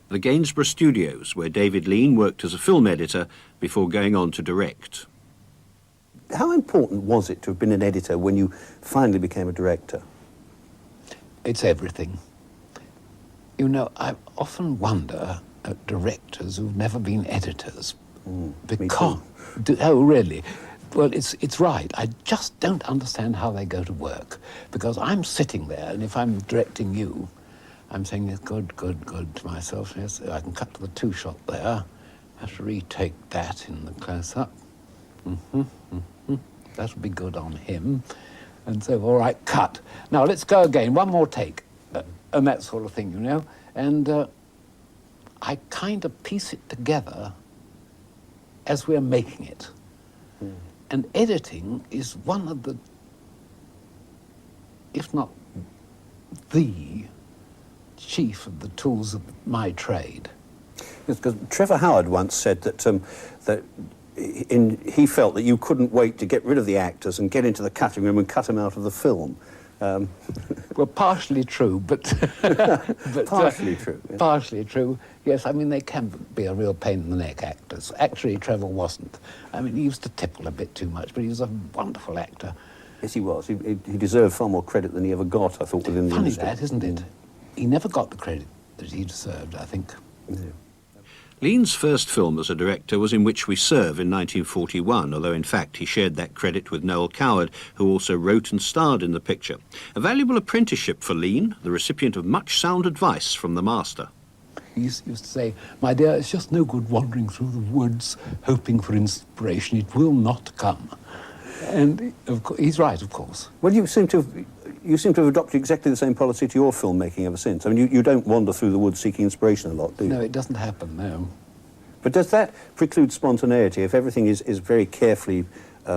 the Gainsborough Studios, where David Lean worked as a film editor before going on to direct. How important was it to have been an editor when you finally became a director? It's everything. You know, I often wonder at directors who've never been editors. Because, oh, really? Well, it's right. I just don't understand how they go to work. Because I'm sitting there, and if I'm directing you, I'm saying, yes, good, good, good to myself. Yes, I can cut to the two-shot there. I have to retake that in the close-up. That'll be good on him. And so, all right, cut. Now, let's go again. One more take. And that sort of thing, you know. And I kind of piece it together as we're making it. And editing is one of the, if not the, chief of the tools of my trade. Yes, because Trevor Howard once said that he felt that you couldn't wait to get rid of the actors and get into the cutting room and cut them out of the film. Well, partially true, but... partially true. Yeah. Partially true, yes. I mean, they can be a real pain in the neck, actors. Actually, Trevor wasn't. I mean, he used to tipple a bit too much, but he was a wonderful actor. Yes, he was. He deserved far more credit than he ever got, I thought, within the industry. Funny that, isn't it? He never got the credit that he deserved, I think. Yeah. Lean's first film as a director was In Which We Serve in 1941, although in fact he shared that credit with Noel Coward, who also wrote and starred in the picture. A valuable apprenticeship for Lean, the recipient of much sound advice from the master. He used to say, my dear, it's just no good wandering through the woods hoping for inspiration. It will not come. And he's right, of course. Well, you seem to have adopted exactly the same policy to your filmmaking ever since. I mean, you don't wander through the woods seeking inspiration a lot, do you? No, it doesn't happen, no. But does that preclude spontaneity? If everything is very carefully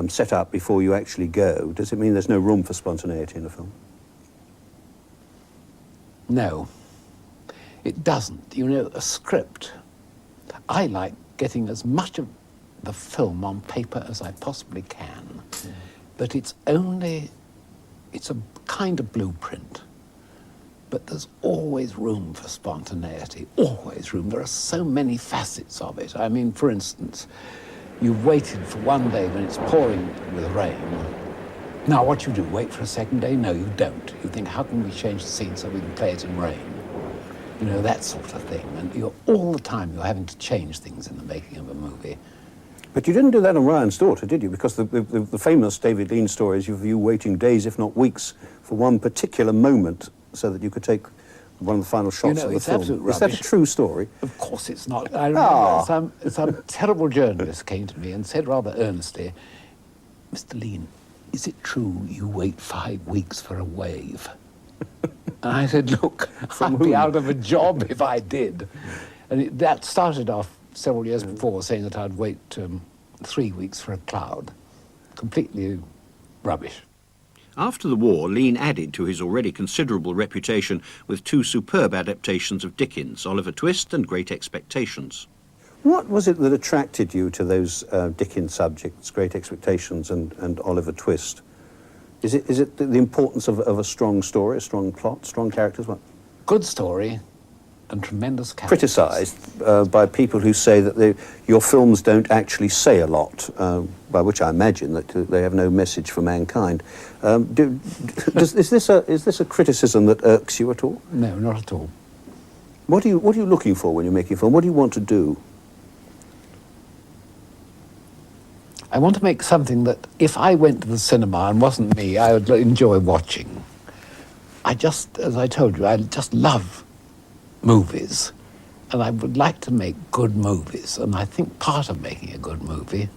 set up before you actually go, does it mean there's no room for spontaneity in a film? No, it doesn't. You know, a script, I like getting as much of the film on paper as I possibly can, but it's a kind of blueprint, but there's always room for spontaneity, always room. There are so many facets of it. I mean, for instance, you've waited for one day when it's pouring with rain. Now, what you do, wait for a second day? No, you don't. You think, how can we change the scene so we can play it in rain? You know, that sort of thing. And all the time you're having to change things in the making of a movie. But you didn't do that on Ryan's Daughter, did you? Because the famous David Lean story is of you waiting days, if not weeks, for one particular moment so that you could take one of the final shots of the film. Absolute rubbish. Is that a true story? Of course it's not. I remember some terrible journalist came to me and said rather earnestly, Mr. Lean, is it true you wait 5 weeks for a wave? And I said, look, I'd be out of a job if I did. And that started off several years before, saying that I'd wait 3 weeks for a cloud. Completely rubbish. After the war, Lean added to his already considerable reputation with 2 superb adaptations of Dickens, Oliver Twist and Great Expectations. What was it that attracted you to those Dickens subjects, Great Expectations and Oliver Twist? Is it the importance of a strong story, a strong plot, strong characters? What? Good story. And tremendous characters. Criticised by people who say that your films don't actually say a lot, by which I imagine that they have no message for mankind. Is this a criticism that irks you at all? No, not at all. What are you looking for when you're making a film? What do you want to do? I want to make something that, if I went to the cinema and wasn't me, I would enjoy watching. As I told you, I just love movies, and I would like to make good movies, and I think part of making a good movie,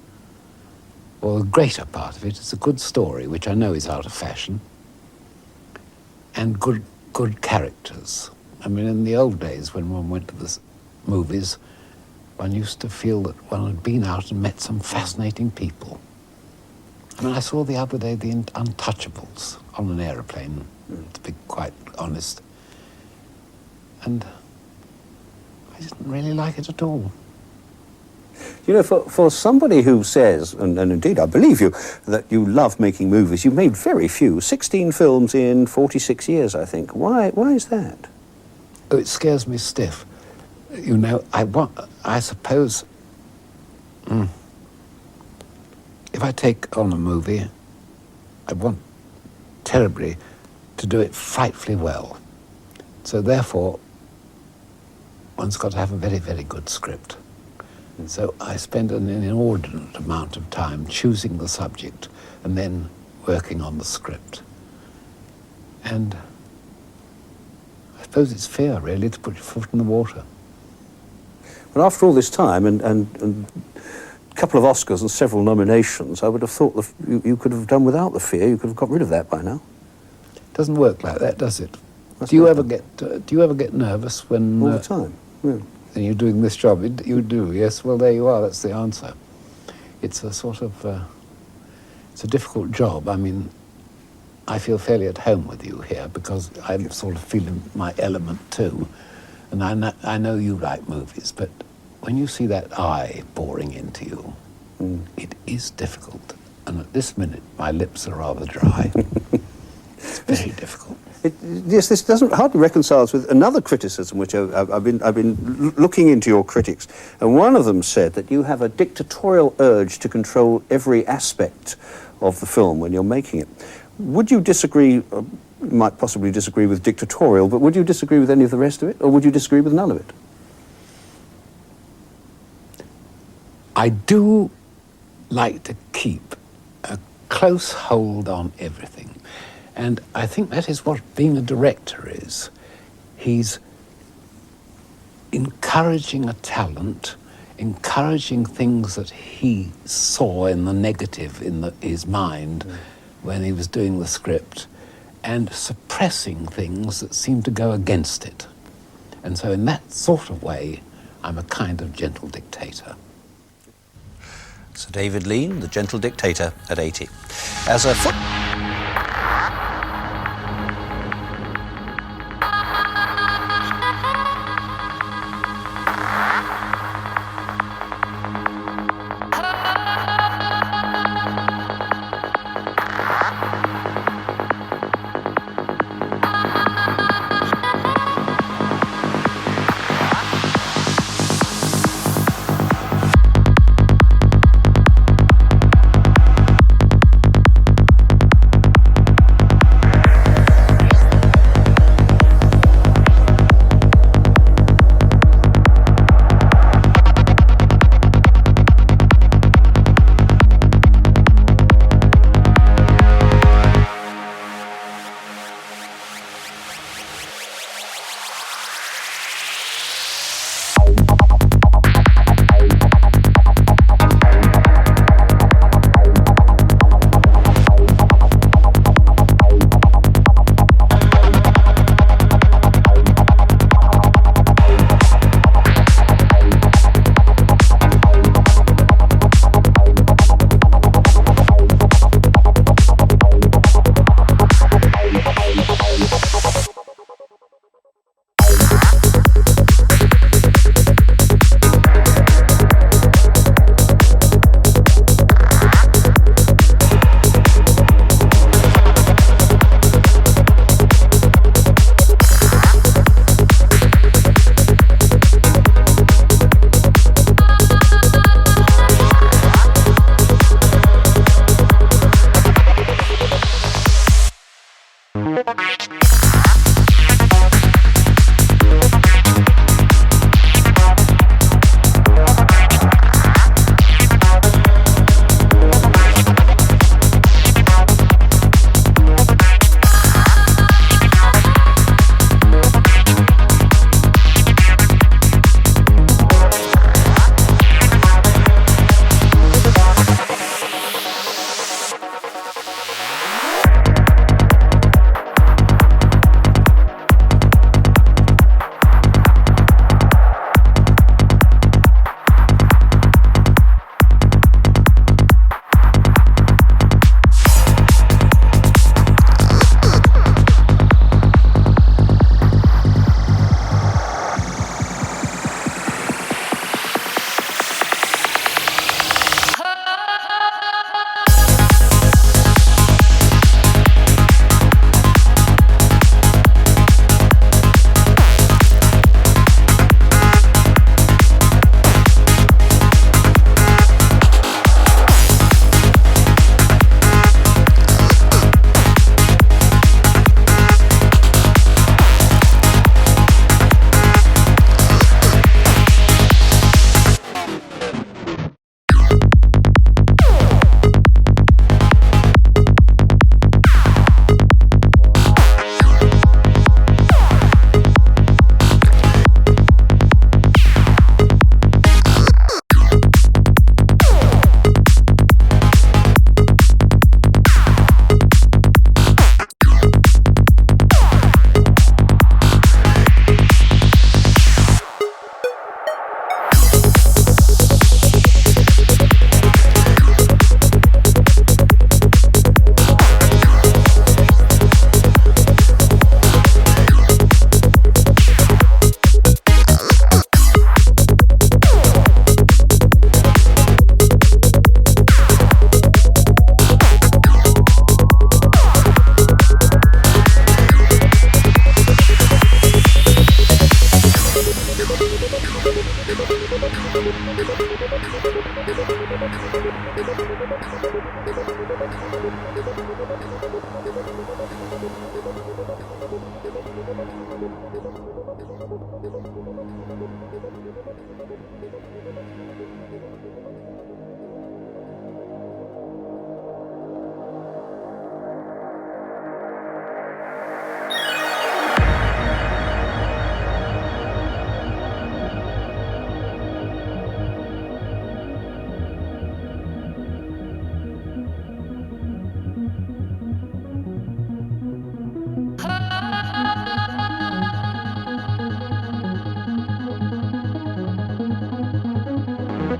or a greater part of it, is a good story, which I know is out of fashion, and good characters. I mean, in the old days, when one went to the movies, one used to feel that one had been out and met some fascinating people. I mean, I saw the other day The Untouchables on an aeroplane, to be quite honest. And I didn't really like it at all. You know, for somebody who says, and indeed I believe you, that you love making movies, you've made very few, 16 films in 46 years, I think. Why is that? Oh, it scares me stiff. you know, I suppose, if I take on a movie, I want terribly to do it frightfully well. So therefore, one's got to have a very, very good script. So I spend an inordinate amount of time choosing the subject and then working on the script. And I suppose it's fair, really, to put your foot in the water. But after all this time and a couple of Oscars and several nominations, I would have thought you could have done without the fear. You could have got rid of that by now. It doesn't work like that, does it? That's Do you not ever get nervous when all the time? Yeah. when you're doing this job? You do, yes. Well, there you are. That's the answer. It's a sort of it's a difficult job. I mean, I feel fairly at home with you here because I'm sort of feeling my element too, and I know you like movies, but when you see that eye boring into you, it is difficult. And at this minute, my lips are rather dry. It's very difficult. Yes, this doesn't hardly reconciles with another criticism which I've been looking into your critics, and one of them said that you have a dictatorial urge to control every aspect of the film when you're making it. Would you disagree? You might possibly disagree with dictatorial, but would you disagree with any of the rest of it, or would you disagree with none of it? I do like to keep a close hold on everything. And I think that is what being a director is. He's encouraging a talent, encouraging things that he saw in the negative in his mind when he was doing the script, and suppressing things that seem to go against it. And so in that sort of way, I'm a kind of gentle dictator. Sir David Lean, the gentle dictator at 80. As a foot...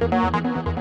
Thank you.